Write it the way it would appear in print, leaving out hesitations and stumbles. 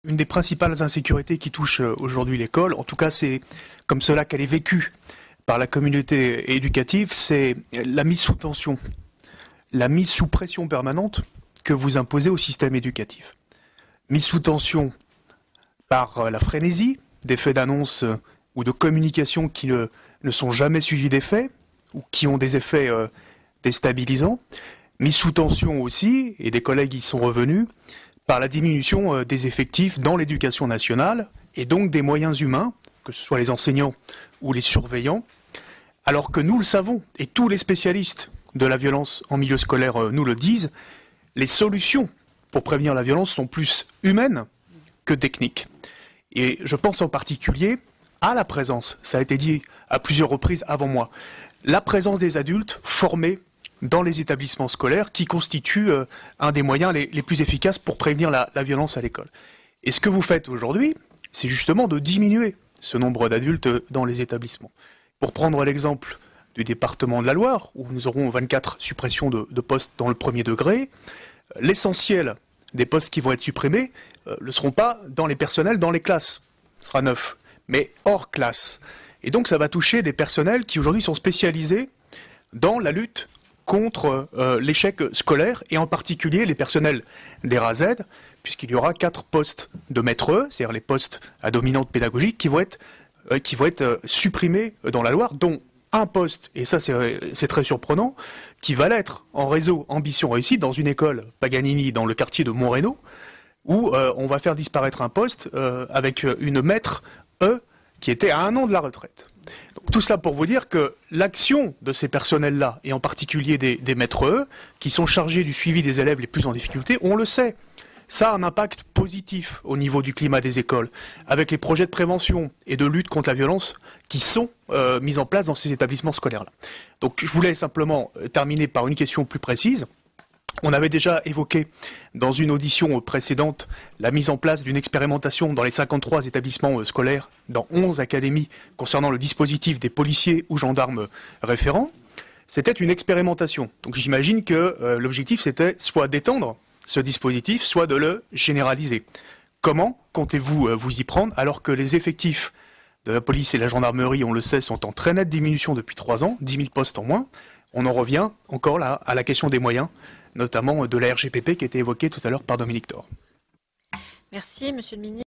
Une des principales insécurités qui touche aujourd'hui l'école, en tout cas c'est comme cela qu'elle est vécue par la communauté éducative, c'est la mise sous tension, la mise sous pression permanente que vous imposez au système éducatif. Mise sous tension par la frénésie des faits d'annonce ou de communication qui ne sont jamais suivis d'effets ou qui ont des effets déstabilisants. Mise sous tension aussi, et des collègues y sont revenus, par la diminution des effectifs dans l'éducation nationale et donc des moyens humains, que ce soit les enseignants ou les surveillants, alors que nous le savons, et tous les spécialistes de la violence en milieu scolaire nous le disent, les solutions pour prévenir la violence sont plus humaines que techniques. Et je pense en particulier à la présence, ça a été dit à plusieurs reprises avant moi, la présence des adultes formés dans les établissements scolaires qui constituent un des moyens les plus efficaces pour prévenir la violence à l'école. Et ce que vous faites aujourd'hui, c'est justement de diminuer ce nombre d'adultes dans les établissements. Pour prendre l'exemple du département de la Loire, où nous aurons 24 suppressions de postes dans le premier degré, l'essentiel des postes qui vont être supprimés ne seront pas dans les personnels, dans les classes, ce sera 9, mais hors classe. Et donc ça va toucher des personnels qui aujourd'hui sont spécialisés dans la lutte contre l'échec scolaire, et en particulier les personnels des RAZ, puisqu'il y aura 4 postes de maître E, c'est-à-dire les postes à dominante pédagogique, qui vont être supprimés dans la Loire, dont un poste, et ça c'est très surprenant, qui va l'être en réseau Ambition Réussite, dans une école Paganini dans le quartier de Montreno, où on va faire disparaître un poste avec une maître E qui était à 1 an de la retraite. Donc, tout cela pour vous dire que l'action de ces personnels-là, et en particulier des maîtres E, qui sont chargés du suivi des élèves les plus en difficulté, on le sait, ça a un impact positif au niveau du climat des écoles, avec les projets de prévention et de lutte contre la violence qui sont mis en place dans ces établissements scolaires-là. Donc je voulais simplement terminer par une question plus précise. On avait déjà évoqué dans une audition précédente la mise en place d'une expérimentation dans les 53 établissements scolaires, dans 11 académies, concernant le dispositif des policiers ou gendarmes référents. C'était une expérimentation. Donc j'imagine que l'objectif c'était soit d'étendre ce dispositif, soit de le généraliser. Comment comptez-vous vous y prendre alors que les effectifs de la police et de la gendarmerie, on le sait, sont en très nette diminution depuis 3 ans, 10 000 postes en moins. On en revient encore là à la question des moyens, notamment de la RGPP qui a été évoquée tout à l'heure par Dominique Thor. Merci, Monsieur le Ministre.